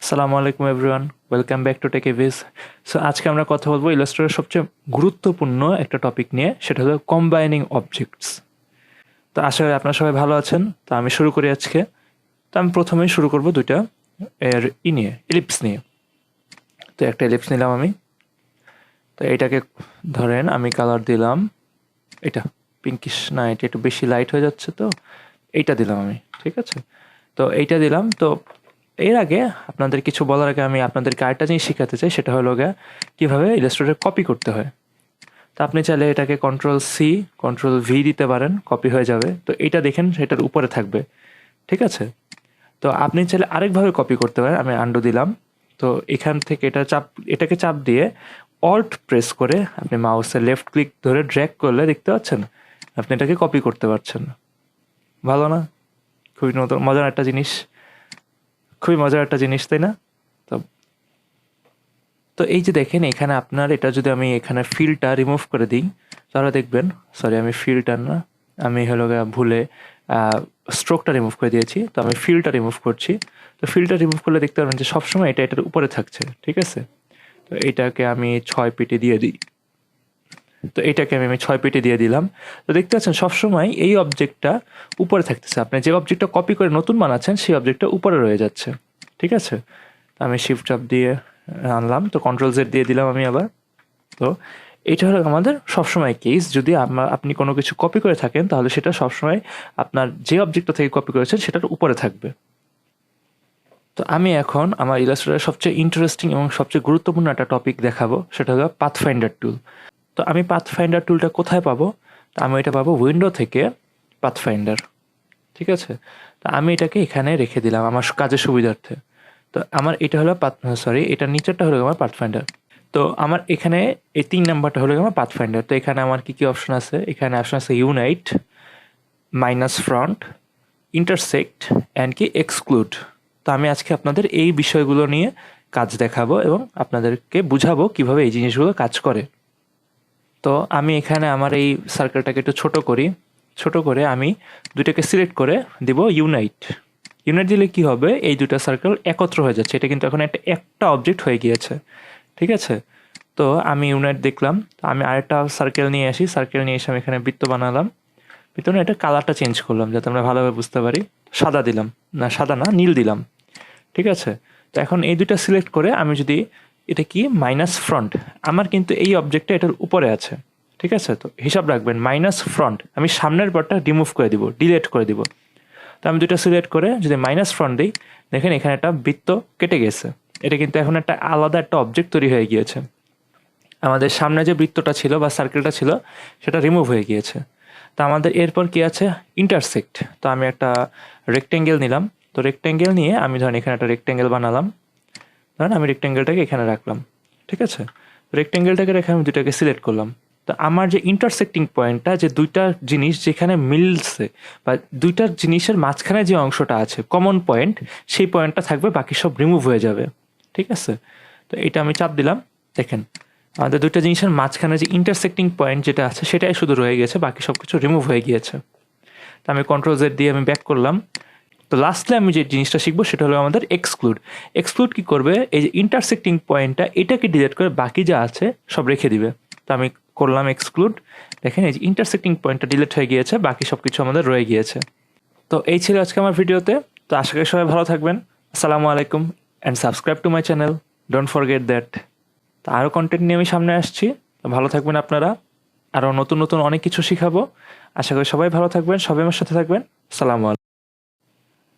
আসসালামু আলাইকুম everyone, welcome back to tech এভিস। সো আজকে আমরা কথা বলবো ইলাস্ট্রেটরের সবচেয়ে গুরুত্বপূর্ণ একটা টপিক নিয়ে, সেটা হলো কম্বাইনিং অবজেক্টস। তো আশা করি আপনারা সবাই ভালো আছেন। তো আমি শুরু করি আজকে। তো আমি প্রথমেই শুরু করব দুইটা এর নিয়ে, এলিপস নিয়ে। তো একটা এলিপস নিলাম আমি। তো এটাকে ধরেন আমি কালার দিলাম, এটা পিঙ্কিশ না, এটা একটু বেশি লাইট হয়ে যাচ্ছে, তো এইটা দিলাম আমি, ঠিক আছে। তো এইটা দিলাম। তো এর আগে আপনাদের কিছু বলার আগে আমি আপনাদেরকে আরেকটা জিনিস শেখাতে চাই, সেটা হলো কীভাবে ইলাস্ট্রেটর কপি করতে হয়। তো আপনি চাইলে এটাকে Ctrl+C Ctrl+V দিতে পারেন, কপি হয়ে যাবে। তো এইটা দেখেন সেটার উপরে থাকবে, ঠিক আছে। তো আপনি চাইলে আরেকভাবে কপি করতে পারেন। আমি আন্ডু দিলাম। তো এখান থেকে এটাকে চাপ দিয়ে অল্ট প্রেস করে আপনি মাউসের লেফট ক্লিক ধরে ড্র্যাগ করলে দেখতে পাচ্ছেন আপনি এটাকে কপি করতে পারছেন। ভালো না? খুবই মজার একটা জিনিস, খুবই মজার একটা জিনিস, তাই না? তো এই যে দেখেন এখানে আপনার এটা যদি আমি এখানে ফিলটা রিমুভ করে দিই, তাহলে দেখবেন, সরি আমি ফিলটা না, আমি হলো ভুলে স্ট্রোকটা রিমুভ করে দিয়েছি। তো আমি ফিলটা রিমুভ করছি। তো ফিলটা রিমুভ করলে দেখতে পাবেন যে সবসময় এটা এটার উপরে থাকছে, ঠিক আছে। তো এইটাকে আমি 6 পিটে দিয়ে দিই। তো এইটাকে আমি 6 পিটে দিয়ে দিলাম। তো দেখতে পাচ্ছেন সবসময় এই অবজেক্টটা উপরে থাকতেছে। আপনি যে অবজেক্টটা কপি করে নতুন বানাচ্ছেন সেই অবজেক্টটা উপরে রয়ে যাচ্ছে, ঠিক আছে। তো আমি শিফট চাপ দিয়ে আনলাম। তো Ctrl+Z দিয়ে দিলাম আমি আবার। তো এটা হলো আমাদের সবসময় কেস। যদি আপনি কোনো কিছু কপি করে থাকেন তাহলে সেটা সবসময় আপনার যে অবজেক্টটা থেকে কপি করেছেন সেটার উপরে থাকবে। তো আমি এখন আমার ইলাস্ট্রেটরের সবচেয়ে ইন্টারেস্টিং এবং সবচেয়ে গুরুত্বপূর্ণ একটা টপিক দেখাবো, সেটা হলো পাথফাইন্ডার টুল। তো আমি পাথফাইন্ডার টুলটা কোথায় পাবো? তো আমি এটা পাবো উইন্ডো থেকে, পাথফাইন্ডার, ঠিক আছে। তো আমি এটাকে এখানে রেখে দিলাম আমার কাজের সুবিধার্থে। তো আমার এটা হলো এটার নিচেরটা হলো আমার পাথফাইন্ডার। তো আমার এখানে এই 3 নাম্বারটা হলো আমার পাথফাইন্ডার। তো এখানে আমার কি অপশন আছে? এখানে অপশন আছে unite, minus front, intersect and exclude. তো আমি আজকে আপনাদের এই বিষয়গুলো নিয়ে কাজ দেখাবো এবং আপনাদেরকে বুঝাবো কিভাবে এই জিনিসগুলো কাজ করে। তো আমি এখানে আমার এই সার্কেলটাকে একটু ছোট করে আমি দুইটাকে সিলেক্ট করে দিব ইউনাইট। ইউনাইট দিলে কি হবে? এই দুটো সার্কেল একত্র হয়ে যাচ্ছে। এটা কিন্তু এখন একটা অবজেক্ট হয়ে গিয়েছে, ঠিক আছে। তো আমি ইউনাইট দেখলাম। আমি আরেকটা সার্কেল নিয়ে আসি। সার্কেল নিয়ে এসে আমি এখানে বৃত্ত বানালাম। বৃত্ত না, এটা কালারটা চেঞ্জ করলাম যাতে আমরা ভালোভাবে বুঝতে পারি। সাদা দিলাম, না সাদা না, নীল দিলাম, ঠিক আছে। তো এখন এই দুটো সিলেক্ট করে আমি যদি এটা কি মাইনাস ফ্রন্ট, আমার কিন্তু এই অবজেক্টটা এটার উপরে আছে, ঠিক আছে। তো হিসাব রাখবেন মাইনাস ফ্রন্ট, আমি সামনের পার্টটা রিমুভ করে দিব, ডিলিট করে দিব। তো আমি দুটো সিলেক্ট করে যদি মাইনাস ফ্রন্ট দিই, দেখেন এখানে একটা বৃত্ত কেটে গেছে। এটা কিন্তু এখন একটা আলাদা একটা অবজেক্ট তৈরি হয়ে গিয়েছে। আমাদের সামনে যে বৃত্তটা ছিল বা সার্কেলটা ছিল সেটা রিমুভ হয়ে গিয়েছে। তো আমাদের এরপর কি আছে? ইন্টারসেক্ট। তো আমি একটা রেক্টেঙ্গেল নিলাম। তো রেক্টেঙ্গেল নিয়ে আমি ধরেন এখানে একটা রেক্টেঙ্গেল বানালাম। ধরেন আমি রেক্টেঙ্গেলটাকে এখানে রাখলাম, ঠিক আছে। রেক্টেঙ্গেলটাকে রেখে আমি দুটাকে সিলেক্ট করলাম। তো আমার যে ইন্টারসেক্টিং পয়েন্টটা, যে দুইটা জিনিস যেখানে মিলছে বা দুইটা জিনিসের মাঝখানে যে অংশটা আছে কমন পয়েন্ট, সেই পয়েন্টটা থাকবে, বাকি সব রিমুভ হয়ে যাবে, ঠিক আছে। তো এটা আমি চাপ দিলাম। দেখেন আমাদের দুইটা জিনিসের মাঝখানে যে ইন্টারসেক্টিং পয়েন্ট যেটা আছে সেটাই শুধু রয়ে গেছে, বাকি সব কিছু রিমুভ হয়ে গিয়েছে। তো আমি Ctrl+Z দিয়ে আমি ব্যাক করলাম। তো লাস্টে আমি যে জিনিসটা শিখবো সেটা হলো আমাদের এক্সক্লুড। এক্সক্লুড কি করবে? এই যে ইন্টারসেক্টিং পয়েন্টটা, এটাকে ডিলিট করে বাকি যা আছে সব রেখে দিবে। তো আমি করলাম এক্সক্লুড। দেখেন এই যে ইন্টারসেক্টিং পয়েন্টটা ডিলিট হয়ে গিয়েছে, বাকি সব কিছু আমাদের রয়ে গিয়েছে। তো এই ছিল আজকে আমার ভিডিওতে। তো আশা করি সবাই ভালো থাকবেন। আসসালামু আলাইকুম and subscribe to my channel, don't forget that. তো আরও কন্টেন্ট নিয়ে আমি সামনে আসছি। তো ভালো থাকবেন আপনারা। আরও নতুন নতুন অনেক কিছু শিখাবো। আশা করি সবাই ভালো থাকবেন, সবাই আমার সাথে থাকবেন। আসসালামু আলাইকুম।